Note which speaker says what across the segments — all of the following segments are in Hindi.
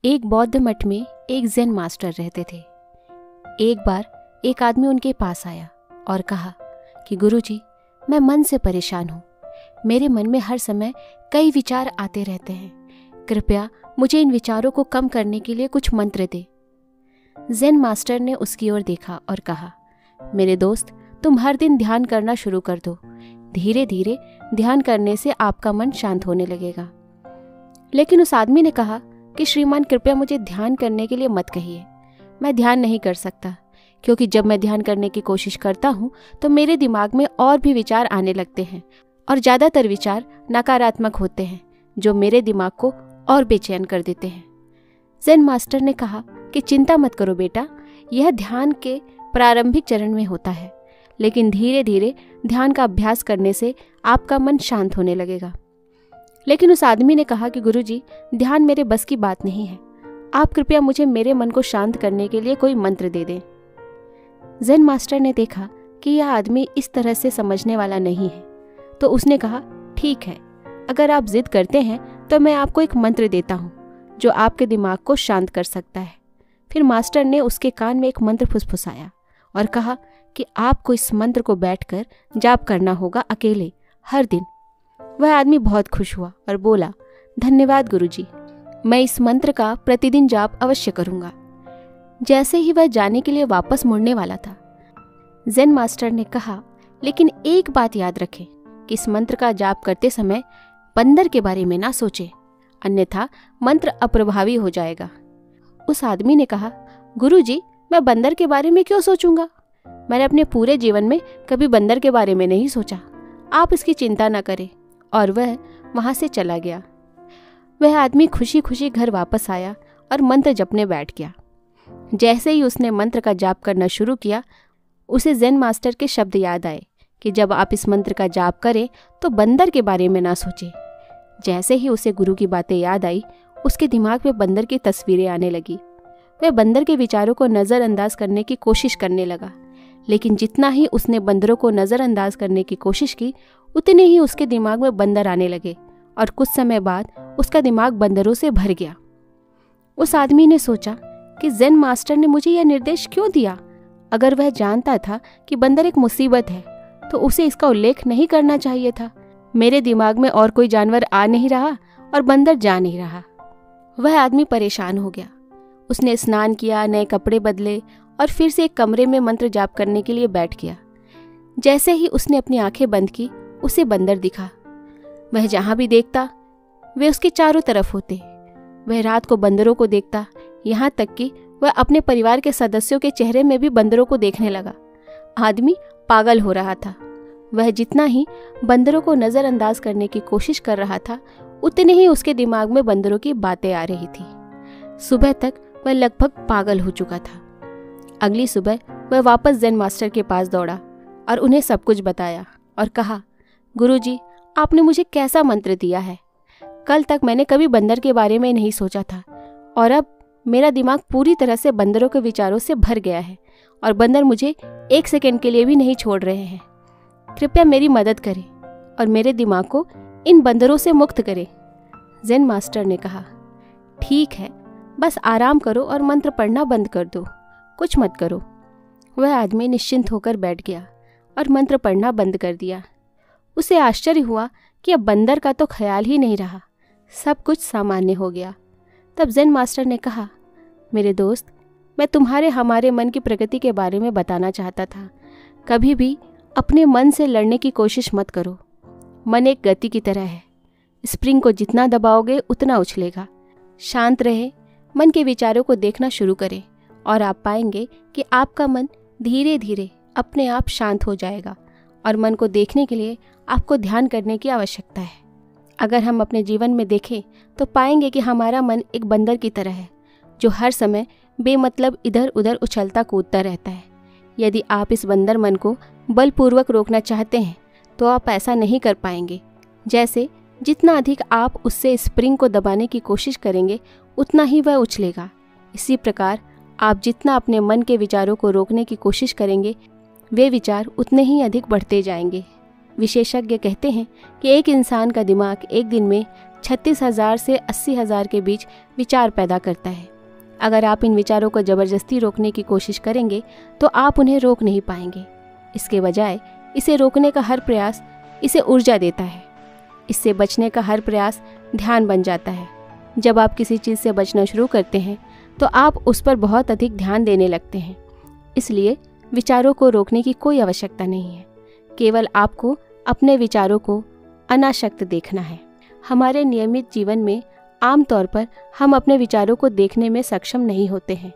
Speaker 1: एक बौद्ध मठ में एक ज़ेन मास्टर रहते थे। एक बार एक आदमी उनके पास आया और कहा कि गुरुजी, मैं मन से परेशान हूँ। मेरे मन में हर समय कई विचार आते रहते हैं। कृपया मुझे इन विचारों को कम करने के लिए कुछ मंत्र दे। ज़ेन मास्टर ने उसकी ओर देखा और कहा, मेरे दोस्त, तुम हर दिन ध्यान करना शुरू कर दो। धीरे धीरे ध्यान करने से आपका मन शांत होने लगेगा। लेकिन उस आदमी ने कहा कि श्रीमान, कृपया मुझे ध्यान करने के लिए मत कहिए। मैं ध्यान नहीं कर सकता, क्योंकि जब मैं ध्यान करने की कोशिश करता हूँ तो मेरे दिमाग में और भी विचार आने लगते हैं और ज़्यादातर विचार नकारात्मक होते हैं, जो मेरे दिमाग को और बेचैन कर देते हैं। ज़ेन मास्टर ने कहा कि चिंता मत करो बेटा, यह ध्यान के प्रारंभिक चरण में होता है, लेकिन धीरे धीरे ध्यान का अभ्यास करने से आपका मन शांत होने लगेगा। लेकिन उस आदमी ने कहा कि गुरुजी, ध्यान मेरे बस की बात नहीं है। आप कृपया मुझे मेरे मन को शांत करने के लिए कोई मंत्र दे दें। ज़ेन मास्टर ने देखा कि यह आदमी इस तरह से समझने वाला नहीं है, तो उसने कहा, ठीक है, अगर आप जिद करते हैं तो मैं आपको एक मंत्र देता हूँ जो आपके दिमाग को शांत कर सकता है। फिर मास्टर ने उसके कान में एक मंत्र फुसफुसाया और कहा कि आपको इस मंत्र को बैठकर जाप करना होगा, अकेले, हर दिन। वह आदमी बहुत खुश हुआ और बोला, धन्यवाद गुरुजी, मैं इस मंत्र का प्रतिदिन जाप अवश्य करूंगा। जैसे ही वह जाने के लिए वापस मुड़ने वाला था, ज़ेन मास्टर ने कहा, लेकिन एक बात याद रखें कि इस मंत्र का जाप करते समय बंदर के बारे में ना सोचें, अन्यथा मंत्र अप्रभावी हो जाएगा। उस आदमी ने कहा, गुरुजी, मैं बंदर के बारे में क्यों सोचूंगा? मैंने अपने पूरे जीवन में कभी बंदर के बारे में नहीं सोचा। आप इसकी चिंता न करें। और वह वहां से चला गया। वह आदमी खुशी खुशी घर वापस आया और मंत्र जपने बैठ गया। जैसे ही उसने मंत्र का जाप करना शुरू किया, उसे ज़ेन मास्टर के शब्द याद आए कि जब आप इस मंत्र का जाप करें तो बंदर के बारे में ना सोचें। जैसे ही उसे गुरु की बातें याद आई, उसके दिमाग में बंदर की तस्वीरें आने लगी। वह बंदर के विचारों को नज़रअंदाज करने की कोशिश करने लगा, लेकिन जितना ही उसने बंदरों को नज़रअंदाज करने की कोशिश की, उतने ही उसके दिमाग में बंदर आने लगे और कुछ समय बाद उसका दिमाग बंदरों से भर गया। उस आदमी ने सोचा कि ज़ेन मास्टर ने मुझे यह निर्देश क्यों दिया? अगर वह जानता था कि बंदर एक मुसीबत है तो उसे इसका उल्लेख नहीं करना चाहिए था। मेरे दिमाग में और कोई जानवर आ नहीं रहा और बंदर जा नहीं रहा। वह आदमी परेशान हो गया। उसने स्नान किया, नए कपड़े बदले और फिर से एक कमरे में मंत्र जाप करने के लिए बैठ गया। जैसे ही उसने अपनी आंखें बंद की, उसे बंदर दिखा। वह जहां भी देखता, वे उसके चारों तरफ होते। वह रात को बंदरों को देखता, यहाँ तक कि वह अपने परिवार के सदस्यों के चेहरे में भी बंदरों को देखने लगा। आदमी पागल हो रहा था। वह जितना ही बंदरों को नज़रअंदाज करने की कोशिश कर रहा था, उतने ही उसके दिमाग में बंदरों की बातें आ रही थी। सुबह तक वह लगभग पागल हो चुका था। अगली सुबह वह वापस ज़ेन मास्टर के पास दौड़ा और उन्हें सब कुछ बताया और कहा, गुरुजी, आपने मुझे कैसा मंत्र दिया है? कल तक मैंने कभी बंदर के बारे में नहीं सोचा था और अब मेरा दिमाग पूरी तरह से बंदरों के विचारों से भर गया है और बंदर मुझे एक सेकंड के लिए भी नहीं छोड़ रहे हैं। कृपया मेरी मदद करें और मेरे दिमाग को इन बंदरों से मुक्त करें। ज़ेन मास्टर ने कहा, ठीक है, बस आराम करो और मंत्र पढ़ना बंद कर दो, कुछ मत करो। वह आदमी निश्चिंत होकर बैठ गया और मंत्र पढ़ना बंद कर दिया। उसे आश्चर्य हुआ कि अब बंदर का तो ख्याल ही नहीं रहा, सब कुछ सामान्य हो गया। तब ज़ेन मास्टर ने कहा, मेरे दोस्त, मैं तुम्हारे हमारे मन की प्रगति के बारे में बताना चाहता था। कभी भी अपने मन से लड़ने की कोशिश मत करो। मन एक गति की तरह है, स्प्रिंग को जितना दबाओगे उतना उछलेगा। शांत रहे, मन के विचारों को देखना शुरू करें और आप पाएंगे कि आपका मन धीरे धीरे अपने आप शांत हो जाएगा। और मन को देखने के लिए आपको ध्यान करने की आवश्यकता है। अगर हम अपने जीवन में देखें तो पाएंगे कि हमारा मन एक बंदर की तरह है, जो हर समय बेमतलब इधर उधर उछलता कूदता रहता है। यदि आप इस बंदर मन को बलपूर्वक रोकना चाहते हैं तो आप ऐसा नहीं कर पाएंगे। जैसे जितना अधिक आप उससे स्प्रिंग को दबाने की कोशिश करेंगे, उतना ही वह उछलेगा। इसी प्रकार आप जितना अपने मन के विचारों को रोकने की कोशिश करेंगे, वे विचार उतने ही अधिक बढ़ते जाएंगे। विशेषज्ञ कहते हैं कि एक इंसान का दिमाग एक दिन में 36,000 से 80,000 के बीच विचार पैदा करता है। अगर आप इन विचारों को ज़बरदस्ती रोकने की कोशिश करेंगे तो आप उन्हें रोक नहीं पाएंगे। इसके बजाय इसे रोकने का हर प्रयास इसे ऊर्जा देता है। इससे बचने का हर प्रयास ध्यान बन जाता है। जब आप किसी चीज़ से बचना शुरू करते हैं तो आप उस पर बहुत अधिक ध्यान देने लगते हैं। इसलिए विचारों को रोकने की कोई आवश्यकता नहीं है, केवल आपको अपने विचारों को अनासक्त देखना है। हमारे नियमित जीवन में आमतौर पर हम अपने विचारों को देखने में सक्षम नहीं होते हैं,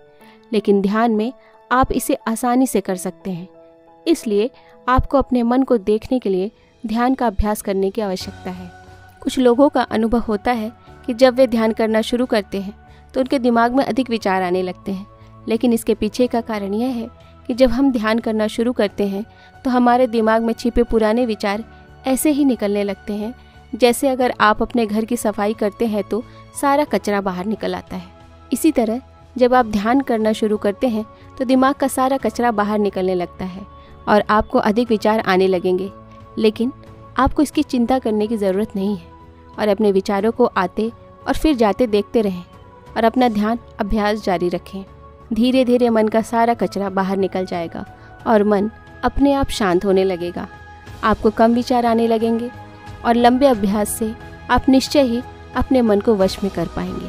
Speaker 1: लेकिन ध्यान में आप इसे आसानी से कर सकते हैं। इसलिए आपको अपने मन को देखने के लिए ध्यान का अभ्यास करने की आवश्यकता है। कुछ लोगों का अनुभव होता है कि जब वे ध्यान करना शुरू करते हैं तो उनके दिमाग में अधिक विचार आने लगते हैं, लेकिन इसके पीछे का कारण यह है कि जब हम ध्यान करना शुरू करते हैं तो हमारे दिमाग में छिपे पुराने विचार ऐसे ही निकलने लगते हैं जैसे अगर आप अपने घर की सफाई करते हैं तो सारा कचरा बाहर निकल आता है। इसी तरह जब आप ध्यान करना शुरू करते हैं तो दिमाग का सारा कचरा बाहर निकलने लगता है और आपको अधिक विचार आने लगेंगे, लेकिन आपको इसकी चिंता करने की ज़रूरत नहीं है और अपने विचारों को आते और फिर जाते देखते रहें और अपना ध्यान अभ्यास जारी रखें। धीरे धीरे मन का सारा कचरा बाहर निकल जाएगा और मन अपने आप शांत होने लगेगा। आपको कम विचार आने लगेंगे और लंबे अभ्यास से आप निश्चय ही अपने मन को वश में कर पाएंगे।